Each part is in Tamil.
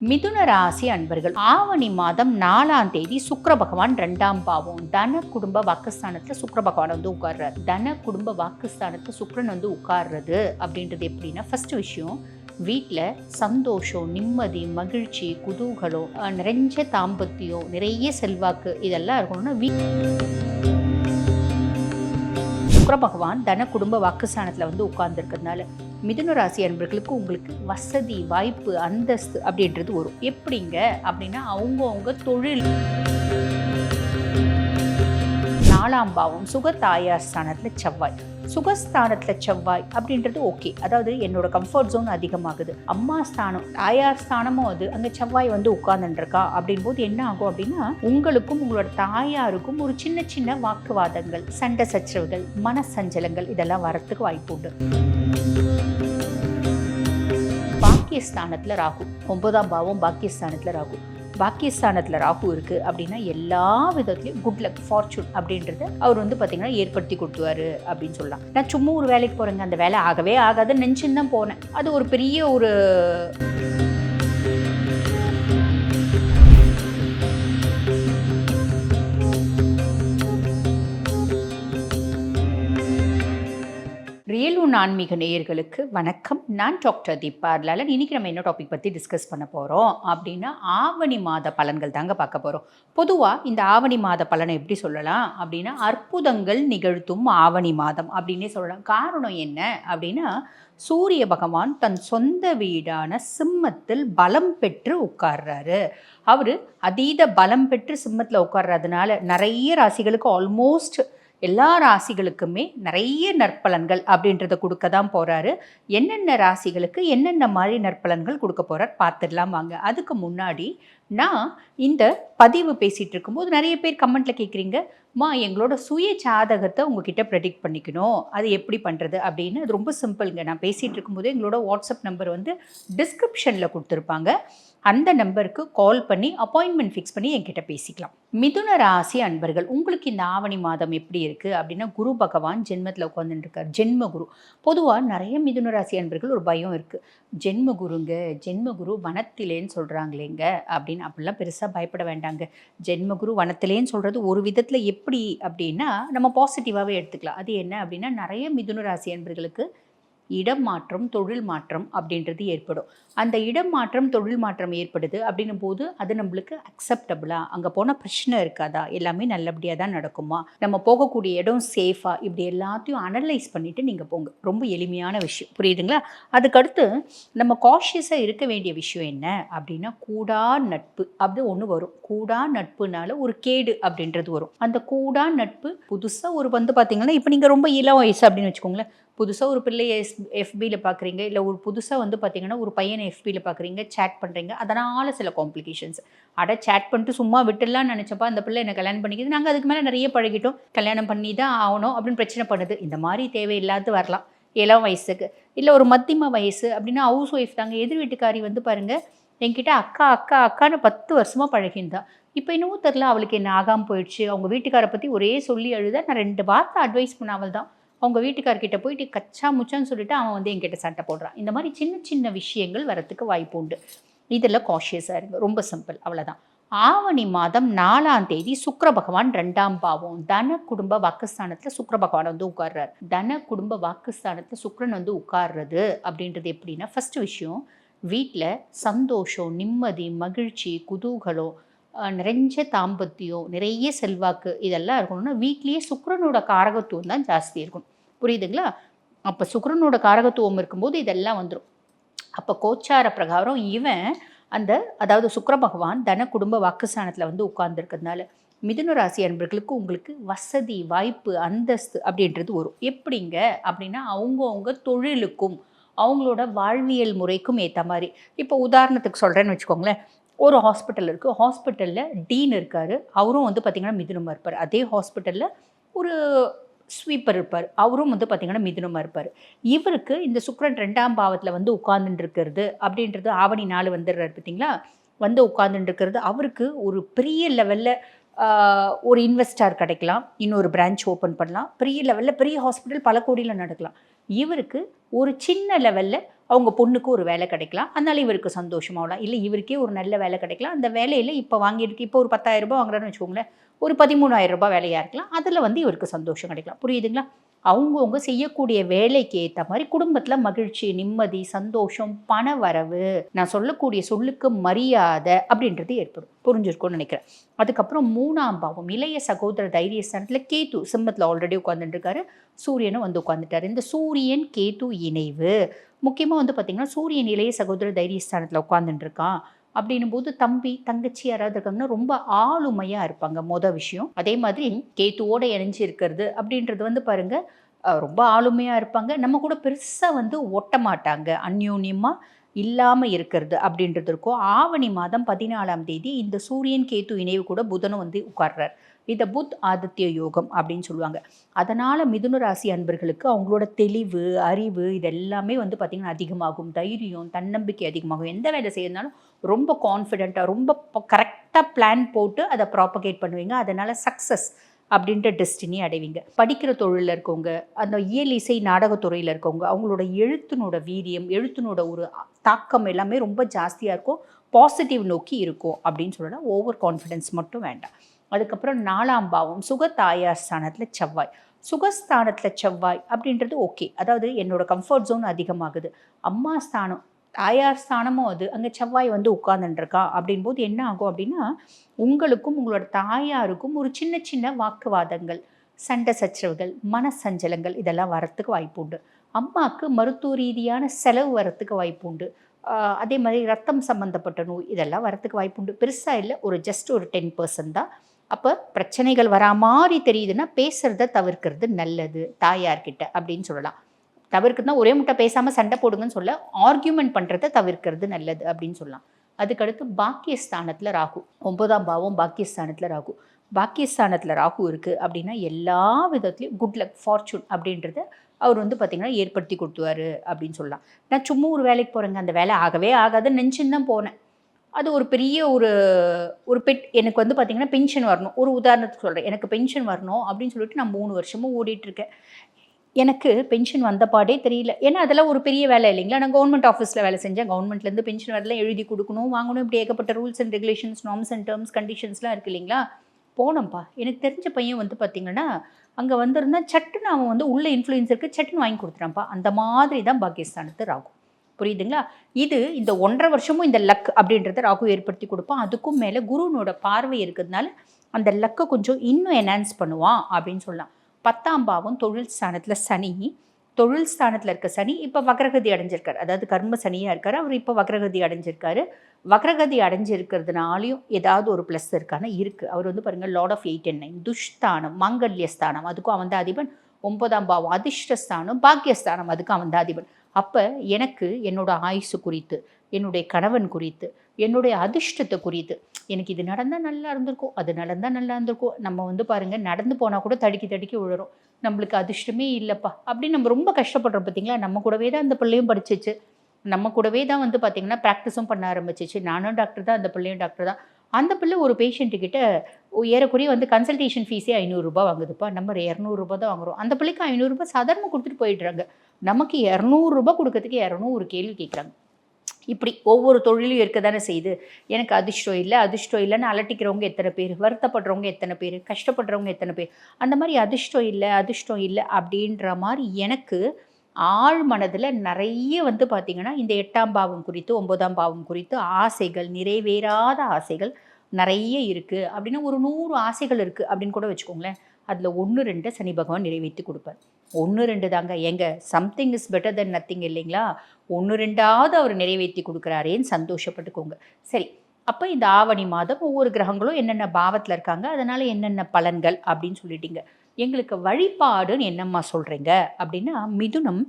மிதுன ராசி அன்பர்கள் ஆவணி மாதம் 4ஆம் தேதி சுக்கிர பகவான் 2ஆம் பாவம் தன குடும்ப வாக்குஸ்தானத்துல சுக்கிர பகவான் வந்து உட்கார்றாரு. தன குடும்ப வாக்குஸ்தானத்துல சுக்கிரன் வந்து உட்கார்றது அப்படின்றது எப்படின்னா, ஃபர்ஸ்ட் விஷயம் வீட்டில் சந்தோஷம், நிம்மதி, மகிழ்ச்சி, குதூகலம், நிறைஞ்ச தாம்பத்தியம், நிறைய செல்வாக்கு இதெல்லாம் இருக்கணும்னா சுக்கிர பகவான் தன குடும்ப வாக்குஸ்தானத்தில் வந்து உட்கார்ந்துருக்கிறதுனால மிதுன ராசி அன்பர்களுக்கு உங்களுக்கு வசதி, வாய்ப்பு, அந்தஸ்து அப்படின்றது வரும். எப்படிங்க அப்படின்னா, அவங்கவுங்க தொழில் 4ஆம் பாவம் சுகதாயார் ஸ்தானத்தில் செவ்வாய். சுகஸ்தானத்தில் செவ்வாய் அப்படின்றது ஓகே, அதாவது என்னோட கம்ஃபர்ட் ஜோன் அதிகமாகுது. அம்மா ஸ்தானம், தாயார் ஸ்தானமும் அது அங்கே செவ்வாய் வந்து உட்கார்ந்துருக்கா அப்படின் போது என்ன ஆகும் அப்படின்னா, உங்களுக்கும் உங்களோட தாயாருக்கும் ஒரு சின்ன சின்ன வாக்குவாதங்கள், சண்டை சச்சரவுகள், மனசஞ்சலங்கள் இதெல்லாம் வரத்துக்கு வாய்ப்பு உண்டு. பாக்கியஸ்தானத்தில் ராகு, 9ஆம் பாவம் பாக்கியஸ்தானத்தில் ராகு. பாக்கியஸ்தானத்தில் ராகு இருக்குது அப்படின்னா எல்லா விதத்துலையும் குட் லக், ஃபார்ச்சூன் அப்படின்றத அவர் வந்து பார்த்திங்கன்னா ஏற்படுத்தி கொடுத்துவாரு அப்படின்னு சொல்லலாம். நான் சும்மா ஒரு வேலைக்கு போகிறேங்க, அந்த வேலை ஆகவே ஆகாதுன்னு நினச்சின்னு தான் போனேன். அது ஒரு பெரிய ஒரு ரியலூன் ஆன்மீக நேயர்களுக்கு வணக்கம். நான் டாக்டர் தீபா லாலன். இன்றைக்கி நம்ம என்ன டாபிக் பற்றி டிஸ்கஸ் பண்ண போகிறோம் அப்படின்னா, ஆவணி மாத பலன்கள் தாங்க பார்க்க போகிறோம். பொதுவாக இந்த ஆவணி மாத பலனை எப்படி சொல்லலாம் அப்படின்னா, அற்புதங்கள் நிகழ்த்தும் ஆவணி மாதம் அப்படின்னே சொல்லலாம். காரணம் என்ன அப்படின்னா, சூரிய பகவான் தன் சொந்த வீடான சிம்மத்தில் பலம் பெற்று உட்கார்றாரு. அவர் அதீத பலம் பெற்று சிம்மத்தில் உட்கார்றதுனால நிறைய ராசிகளுக்கு, ஆல்மோஸ்ட் எல்லா ராசிகளுக்குமே நிறைய நற்பலன்கள் அப்படின்றத கொடுக்க தான் போகிறாரு. என்னென்ன ராசிகளுக்கு என்னென்ன மாதிரி நற்பலன்கள் கொடுக்க போகிறார் பார்த்துடலாம் வாங்க. அதுக்கு முன்னாடி நான் இந்த பதிவு பேசிகிட்டு இருக்கும்போது நிறைய பேர் கமெண்ட்டில் கேட்குறீங்க, எங்களோட சுய ஜாதகத்தை உங்ககிட்ட ப்ரெடிக்ட் பண்ணிக்கணும், அது எப்படி பண்ணுறது அப்படின்னு. அது ரொம்ப சிம்பிளுங்க. நான் பேசிகிட்டு இருக்கும்போது எங்களோட வாட்ஸ்அப் நம்பர் வந்து டிஸ்கிரிப்ஷனில் கொடுத்துருப்பாங்க. அந்த நம்பருக்கு கால் பண்ணி அப்பாயின்மெண்ட் ஃபிக்ஸ் பண்ணி என்கிட்ட பேசிக்கலாம். மிதுன ராசி அன்பர்கள், உங்களுக்கு இந்த ஆவணி மாதம் எப்படி இருக்குது அப்படின்னா, குரு பகவான் ஜென்மத்தில் உட்காந்துட்டுருக்கார். ஜென்ம குரு. பொதுவாக நிறைய மிதுன ராசி அன்பர்கள் ஒரு பயம் இருக்குது, ஜென்ம குருங்க, ஜென்ம குரு வனத்திலேன்னு சொல்கிறாங்களேங்க அப்படின்னு. அப்படிலாம் பெருசாக பயப்பட வேண்டாங்க. ஜென்ம குரு வனத்திலேன்னு சொல்கிறது ஒரு விதத்தில் எப்படி அப்படின்னா, நம்ம பாசிட்டிவாகவே எடுத்துக்கலாம். அது என்ன அப்படின்னா, நிறைய மிதுன ராசி அன்பர்களுக்கு இடம் மாற்றம், தொழில் மாற்றம் அப்படின்றது ஏற்படும். அந்த இடம் மாற்றம், தொழில் மாற்றம் ஏற்படுது அப்படின்னும் போது அது நம்மளுக்கு அக்செப்டபிளா, அங்கே போன பிரச்சனை இருக்காதா, எல்லாமே நல்லபடியாக தான் நடக்குமா, நம்ம போகக்கூடிய இடம் சேஃபா, இப்படி எல்லாத்தையும் அனலைஸ் பண்ணிவிட்டு நீங்கள் போங்க. ரொம்ப எளிமையான விஷயம், புரியுதுங்களா? அதுக்கடுத்து நம்ம காஷியஸாக இருக்க வேண்டிய விஷயம் என்ன அப்படின்னா, கூடா நட்பு அப்படி ஒன்று வரும். கூடா நட்புனால ஒரு கேடு அப்படின்றது வரும். அந்த கூடா நட்பு புதுசாக ஒரு வந்து பார்த்தீங்கன்னா, இப்போ நீங்கள் ரொம்ப இளம் வயசு அப்படின்னு வச்சுக்கோங்களேன், புதுசாக ஒரு பிள்ளையை எஃபியில் பார்க்குறீங்க, இல்லை ஒரு புதுசாக வந்து பார்த்தீங்கன்னா ஒரு பையனை எஃபியில் பார்க்குறீங்க, சேட் பண்ணுறீங்க, அதனால் சில காம்ப்ளிகேஷன்ஸ். சேட் பண்ணிட்டு சும்மா விட்டுடலான்னு நினச்சப்பா அந்த பிள்ளை என்னை கல்யாணம் பண்ணிக்கிது, நாங்கள் அதுக்கு மேலே நிறைய பழகிட்டோம், கல்யாணம் பண்ணி தான் ஆகணும் அப்படின்னு பிரச்சனை பண்ணுது. இந்த மாதிரி தேவையில்லாத வரலாம் இளம் வயசுக்கு. இல்லை ஒரு மத்தியம வயசு அப்படின்னா ஹவுஸ் ஒய்ஃப் தாங்க, எதிர் வீட்டுக்காரி வந்து பாருங்கள் என்கிட்ட அக்கா அக்கா அக்கான்னு 10 வருஷமாக பழகிருந்தா. இப்போ இன்னமும் தெரில அவளுக்கு என்ன ஆகாமல் போயிடுச்சு. அவங்க வீட்டுக்காரை பற்றி ஒரே சொல்லி அழுத. நான் 2 வார்த்தை அட்வைஸ் பண்ண அவள் தான் அவங்க வீட்டுக்கார்கிட்ட போயிட்டு கச்சா முச்சான்னு சொல்லிட்டு அவன் வந்து என்கிட்ட சண்டை போடுறான். இந்த மாதிரி சின்ன சின்ன விஷயங்கள் வரத்துக்கு வாய்ப்பு உண்டு. இதில் காஷியஸாக இருங்க. ரொம்ப சிம்பிள், அவ்வளோதான். ஆவணி மாதம் 4ஆம் தேதி சுக்கிர பகவான் 2ஆம் பாவம் தன குடும்ப வாக்குஸ்தானத்தில் சுக்கிர பகவான் வந்து உட்கார்றாரு. தன குடும்ப வாக்குஸ்தானத்தில் சுக்கிரன் வந்து உட்கார்றது அப்படின்றது எப்படின்னா, ஃபர்ஸ்ட் விஷயம் வீட்டில் சந்தோஷம், நிம்மதி, மகிழ்ச்சி, குதூகலம், நிறைஞ்ச தாம்பத்தியம், நிறைய செல்வாக்கு இதெல்லாம் இருக்கணும்னா வீட்லேயே சுக்கிரனோட காரகத்துவம் தான் ஜாஸ்தி இருக்கணும். புரியுதுங்களா? அப்போ சுக்கிரனோட காரகத்துவம் இருக்கும்போது இதெல்லாம் வந்துடும். அப்போ கோச்சார பிரகாரம் இவன் அதாவது சுக்கிர பகவான் தன குடும்ப வாக்குஸ்தானத்தில் வந்து உட்கார்ந்துருக்கிறதுனால மிதுன ராசி அன்பர்களுக்கு உங்களுக்கு வசதி, வாய்ப்பு, அந்தஸ்து அப்படின்றது வரும். எப்படிங்க அப்படின்னா, அவங்கவுங்க தொழிலுக்கும் அவங்களோட வாழ்வியல் முறைக்கும் ஏற்ற மாதிரி. இப்போ உதாரணத்துக்கு சொல்கிறேன்னு வச்சுக்கோங்களேன், ஒரு ஹாஸ்பிட்டல் இருக்குது, ஹாஸ்பிட்டலில் டீன் இருக்கார், அவரும் வந்து பார்த்திங்கன்னா மிதுனமாக இருப்பார். அதே ஹாஸ்பிட்டலில் ஒரு ஸ்வீப்பர் இருப்பார், அவரும் வந்து பார்த்திங்கன்னா மிதுனமாக இருப்பார். இவருக்கு இந்த சுக்கிரன் 2ஆம் பாவத்தில் வந்து உட்கார்ந்துட்டு இருக்கிறது அப்படின்றது ஆவணி 4 வந்துடுறாரு பார்த்தீங்களா, வந்து உட்கார்ந்துட்டு இருக்கிறது அவருக்கு ஒரு பெரிய லெவலில் ஒரு இன்வெஸ்டார் கிடைக்கலாம், இன்னொரு பிரான்ச் ஓப்பன் பண்ணலாம், பெரிய லெவலில் பெரிய ஹாஸ்பிட்டல் பல கோடியில் நடக்கலாம். இவருக்கு ஒரு சின்ன லெவலில் அவங்க பொண்ணுக்கு ஒரு வேலை கிடைக்கலாம், அதனால இவருக்கு சந்தோஷமாகலாம். இல்லை இவருக்கே ஒரு நல்ல வேலை கிடைக்கலாம், அந்த வேலையில் இப்போ வாங்கியிருக்கு, இப்போ ஒரு 10,000 ரூபாய் வாங்குறாருன்னு வச்சுக்கோங்களேன், ஒரு 13,000 ரூபாய் வேலையாக இருக்கலாம், அதில் வந்து இவருக்கு சந்தோஷம் கிடைக்கலாம். புரியுதுங்களா? அவங்கவுங்க செய்யக்கூடிய வேலைக்கு ஏற்ற மாதிரி குடும்பத்தில் மகிழ்ச்சி, நிம்மதி, சந்தோஷம், பண வரவு, நான் சொல்லக்கூடிய சொல்லுக்கு மரியாதை அப்படின்றது ஏற்படும். புரிஞ்சிருக்கும்னு நினைக்கிறேன். அதுக்கப்புறம் 3ஆம் பாவம் இளைய சகோதர தைரியஸ்தானத்தில் கேது சிம்மத்தில் ஆல்ரெடி உட்காந்துட்டு இருக்காரு, சூரியனும் வந்து உட்காந்துட்டாரு. இந்த சூரியன் கேது இணைவு முக்கியமாக வந்து பார்த்திங்கன்னா, சூரியன் இளைய சகோதர தைரியஸ்தானத்தில் உட்காந்துட்டு இருக்கான் அப்படின்னும் போது தம்பி தங்கச்சி யாராவது இருக்காங்கன்னா ரொம்ப ஆளுமையாக இருப்பாங்க. விஷயம் அதே மாதிரி கேத்துவோட இணைஞ்சு இருக்கிறது அப்படின்றது வந்து பாருங்க, ரொம்ப ஆளுமையாக இருப்பாங்க. நம்ம கூட பெருசாக வந்து ஒட்ட மாட்டாங்க, அந்யோன்யமாக இல்லாமல் இருக்கிறது அப்படின்றது இருக்கும். ஆவணி மாதம் 14ஆம் தேதி இந்த சூரியன் கேத்து இணைவு கூட புதனும் வந்து உட்கார்றார். இதை புத் ஆதித்ய யோகம் அப்படின்னு சொல்லுவாங்க. அதனால் மிதுன ராசி அன்பர்களுக்கு அவங்களோட தெளிவு, அறிவு இதெல்லாமே வந்து பார்த்திங்கன்னா அதிகமாகும். தைரியம், தன்னம்பிக்கை அதிகமாகும். எந்த வேலை செய்யறதுனாலும் ரொம்ப கான்ஃபிடென்ட்டாக, ரொம்ப கரெக்டாக பிளான் போட்டு அதை ப்ராப்பகேட் பண்ணுவீங்க. அதனால் சக்ஸஸ் அப்படின்ற டெஸ்டினி அடைவீங்க. படிக்கிற தொழிலில் இருக்கவங்க, அந்த இயல் இசை நாடகத்துறையில் இருக்கவங்க, அவங்களோட எழுத்தினோட வீரியம், எழுத்தினோட ஒரு தாக்கம் எல்லாமே ரொம்ப ஜாஸ்தியாக இருக்கும். பாசிட்டிவ் நோக்கி இருக்கும் அப்படின்னு சொல்லலாம். ஓவர் கான்ஃபிடென்ஸ் மட்டும் வேண்டாம். அதுக்கப்புறம் 4ஆம் பாவம் சுகதாயார் ஸ்தானத்தில் செவ்வாய். சுகஸ்தானத்தில் செவ்வாய் அப்படின்றது ஓகே. அதாவது என்னோட கம்ஃபர்ட் ஜோன் அதிகமாகுது. அம்மா ஸ்தானம், தாயார் ஸ்தானமும் அது அங்கே செவ்வாய் வந்து உட்கார்ந்துருக்கா அப்படின்போது என்ன ஆகும் அப்படின்னா, உங்களுக்கும் உங்களோட தாயாருக்கும் ஒரு சின்ன சின்ன வாக்குவாதங்கள், சண்டை சச்சரவுகள், மனசஞ்சலங்கள் இதெல்லாம் வரத்துக்கு வாய்ப்பு உண்டு. அம்மாவுக்கு மருத்துவ ரீதியான செலவு வரத்துக்கு வாய்ப்பு உண்டு. அதே மாதிரி ரத்தம் சம்மந்தப்பட்ட நோய் இதெல்லாம் வரத்துக்கு வாய்ப்பு உண்டு. பெருசாக இல்லை, ஒரு ஜஸ்ட் ஒரு 10% தான். அப்போ பிரச்சனைகள் வரா மாதிரி தெரியுதுன்னா பேசுகிறத தவிர்க்கிறது நல்லது தாயார்கிட்ட அப்படின்னு சொல்லலாம். தவிர்க்குதுன்னா ஒரே முட்டை பேசாமல் சண்டை போடுங்கன்னு சொல்ல, ஆர்கியூமெண்ட் பண்ணுறத தவிர்க்கிறது நல்லது அப்படின்னு சொல்லலாம். அதுக்கடுத்து பாக்கியஸ்தானத்தில் ராகு. 9ஆம் பாவம் பாக்கியஸ்தானத்தில் ராகு. பாக்கியஸ்தானத்தில் ராகு இருக்குது அப்படின்னா எல்லா விதத்துலையும் குட் லக், ஃபார்ச்சூன் அப்படின்றத அவர் வந்து பார்த்திங்கன்னா ஏற்படுத்தி கொடுத்துவார் அப்படின்னு சொல்லலாம். நான் சும்மா ஒரு வேலைக்கு போகிறேங்க, அந்த வேலை ஆகவே ஆகாதுன்னு நினச்சின்னு தான் போனேன். அது ஒரு பெரிய ஒரு எனக்கு வந்து பார்த்திங்கன்னா பென்ஷன் வரணும். ஒரு உதாரணத்துக்கு சொல்கிறேன், எனக்கு பென்ஷன் வரணும் அப்படின்னு சொல்லிட்டு நான் 3 வருஷமும் ஓடிட்டுருக்கேன். எனக்கு பென்ஷன் வந்த பாடே தெரியல. ஏன்னா அதெல்லாம் ஒரு பெரிய வேலை இல்லைங்களா? நான் கவர்மெண்ட் ஆஃபீஸில் வேலை செஞ்சேன். கவர்மெண்ட்லேருந்து பென்ஷன் வரலாம், எழுதி கொடுக்கணும், வாங்கணும், இப்படி ஏகப்பட்ட rules and regulations, norms and terms, கண்டிஷன்ஸ்லாம் இருக்குது இல்லைங்களா? போனோம்ப்பா. எனக்கு தெரிஞ்ச பையன் வந்து பார்த்திங்கன்னா, அங்கே வந்திருந்தா சட்டுன்னு அவன் வந்து உள்ள இன்ஃப்ளூயன்ஸ் இருக்குது, சட்டுன்னு வாங்கி கொடுத்துட்டான்ப்பா. அந்த மாதிரி தான் பாக்கியஸ்தானத்து ராகு. புரியுதுங்களா? இது இந்த 1.5 வருஷமும் இந்த லக் அப்படின்றத ராகு ஏற்படுத்தி கொடுப்பான். அதுக்கும் மேலே குருனோட பார்வை இருக்கிறதுனால அந்த லக்கை கொஞ்சம் இன்னும் என்ஹான்ஸ் பண்ணுவான் அப்படின்னு சொல்லலாம். 10ஆம் பாவம் தொழில் ஸ்தானத்தில் சனி. தொழில் ஸ்தானத்தில் இருக்க சனி இப்போ வக்ரகதி அடைஞ்சிருக்காரு. அதாவது கர்ம சனியாக இருக்கார். அவர் இப்போ வக்ரகதி அடைஞ்சிருக்காரு. வக்ரகதி அடைஞ்சிருக்கிறதுனாலையும் ஏதாவது ஒரு ப்ளஸ் இருக்கான இருக்குது. அவர் வந்து பாருங்கள், லார்ட் ஆஃப் 8 and 9 துஷ்தானம், மாங்கல்யஸ்தானம், அதுக்கும் அவன் தான் அதிபன். 9ஆம் பாவம் அதிர்ஷ்டஸ்தானம், பாக்கியஸ்தானம், அதுக்கும் அவன் தான் அதிபன். அப்போ எனக்கு என்னோட ஆயுசு குறித்து, என்னுடைய கணவன் குறித்து, என்னுடைய அதிர்ஷ்டத்தை குறித்து, எனக்கு இது நடந்தால் நல்லா இருந்திருக்கும், அது நடந்தால் நல்லா இருந்திருக்கும். நம்ம வந்து பாருங்கள், நடந்து போனால் கூட தடுக்கி தடுக்கி விழுறோம். நம்மளுக்கு அதிர்ஷ்டமே இல்லைப்பா அப்படின்னு நம்ம ரொம்ப கஷ்டப்படுறோம். பார்த்தீங்களா? நம்ம கூடவே தான் அந்த பிள்ளையும் படிச்சிச்சு, நம்ம கூடவே தான் வந்து பார்த்திங்கன்னா ப்ராக்டிஸும் பண்ண ஆரம்பிச்சிச்சு. நானும் டாக்டர் தான், அந்த பிள்ளையும் டாக்டர் தான். அந்த பிள்ளை ஒரு பேஷண்ட்டுக்கிட்ட ஏறக்குறைய வந்து கன்சல்டேஷன் ஃபீஸே 500 ரூபாய் வாங்குதுப்பா. நம்ம 200 ரூபாய் தான் வாங்குறோம். அந்த பிள்ளைக்கு 500 ரூபாய் சாதாரணமாக கொடுத்துட்டு போயிடுறாங்க. நமக்கு 200 ரூபாய் கொடுக்கறதுக்கு 200 கேள்வி கேட்குறாங்க. இப்படி ஒவ்வொரு தொழிலும் இருக்க தானே செய்யுது. எனக்கு அதிர்ஷ்டம் இல்லை, அதிர்ஷ்டம் இல்லைன்னு அலட்டிக்கிறவங்க எத்தனை பேர், வருத்தப்படுறவங்க எத்தனை பேர், கஷ்டப்படுறவங்க எத்தனை பேர். அந்த மாதிரி அதிர்ஷ்டம் இல்லை, அதிர்ஷ்டம் இல்லை அப்படின்ற மாதிரி எனக்கு ஆழ் மனதில் நிறைய வந்து பார்த்திங்கன்னா இந்த 8ஆம் பாவம் குறித்து, 9ஆம் பாவம் குறித்து ஆசைகள், நிறைவேறாத ஆசைகள் நிறைய இருக்குது. அப்படின்னா ஒரு 100 ஆசைகள் இருக்குது அப்படின்னு கூட வச்சுக்கோங்களேன். அதில் 1, 2 சனி பகவான் நிறைவேற்றி கொடுப்பார். 1, 2 தாங்க. எங்க something is better then nothing இல்லைங்களா? 1, 2ஆவது அவர் நிறைவேற்றி கொடுக்குறாரேன்னு சந்தோஷப்பட்டுக்கோங்க. சரி, அப்போ இந்த ஆவணி மாதம் ஒவ்வொரு கிரகங்களும் என்னென்ன பாவத்தில் இருக்காங்க, அதனால் என்னென்ன பலன்கள் அப்படின்னு சொல்லிட்டீங்க. எங்களுக்கு வழிபாடுன்னு என்னம்மா சொல்கிறீங்க அப்படின்னா, மிதுனம்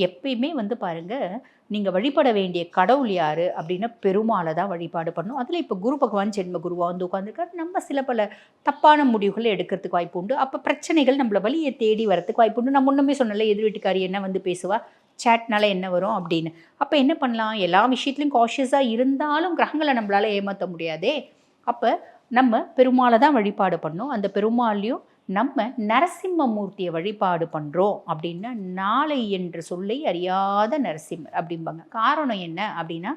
எப்பயுமே வந்து பாருங்கள், நீங்கள் வழிபட வேண்டிய கடவுள் யார் அப்படின்னா பெருமாளை தான் வழிபாடு பண்ணணும். அதில் இப்போ குரு பகவான் ஜென்ம குருவாக வந்து உட்காந்துருக்காரு. நம்ம சில பல தப்பான முடிவுகளை எடுக்கிறதுக்கு வாய்ப்பு உண்டு. அப்போ பிரச்சனைகள் நம்மளை வழியை தேடி வரத்துக்கு வாய்ப்பு உண்டு. நான் முன்னமே சொன்னல, எதிர் வீட்டுக்காரி என்ன வந்து பேசுவா, சேட்னால என்ன வரும் அப்படின்னு. அப்போ என்ன பண்ணலாம், எல்லா விஷயத்துலையும் காஷியஸாக இருந்தாலும் கிரகங்களை நம்மளால் ஏமாற்ற முடியாதே. அப்போ நம்ம பெருமாளை தான் வழிபாடு பண்ணணும். அந்த பெருமாளையும் நம்ம நரசிம்மமூர்த்தியை வழிபாடு பண்ணுறோம் அப்படின்னா, நாளை என்ற சொல்லை அறியாத நரசிம்மர் அப்படிம்பாங்க. காரணம் என்ன அப்படின்னா,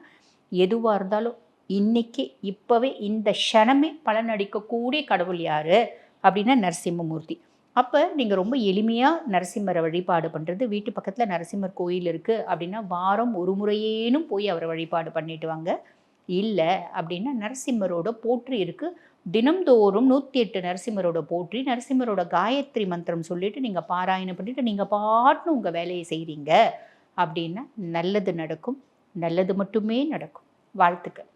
எதுவாக இருந்தாலும் இன்னைக்கு இப்போவே இந்த க்ஷணமே பலனளிக்கக்கூடிய கடவுள் யார் அப்படின்னா நரசிம்மமூர்த்தி. அப்போ நீங்கள் ரொம்ப எளிமையாக நரசிம்மரை வழிபாடு பண்ணுறது, வீட்டு பக்கத்தில் நரசிம்மர் கோயில் இருக்குது அப்படின்னா வாரம் ஒரு முறையேனும் போய் அவரை வழிபாடு பண்ணிட்டு வாங்க. இல்லை அப்படின்னா நரசிம்மரோட போற்றி இருக்குது, தினம்தோறும் 108 நரசிம்மரோட போற்றி, நரசிம்மரோட காயத்ரி மந்திரம் சொல்லிட்டு நீங்கள் பாராயணம் பண்ணிட்டு நீங்கள் பாட்டுன்னு உங்கள் வேலையை செய்கிறீங்க அப்படின்னா நல்லது நடக்கும். நல்லது மட்டுமே நடக்கும். வாழ்த்துக்கள்.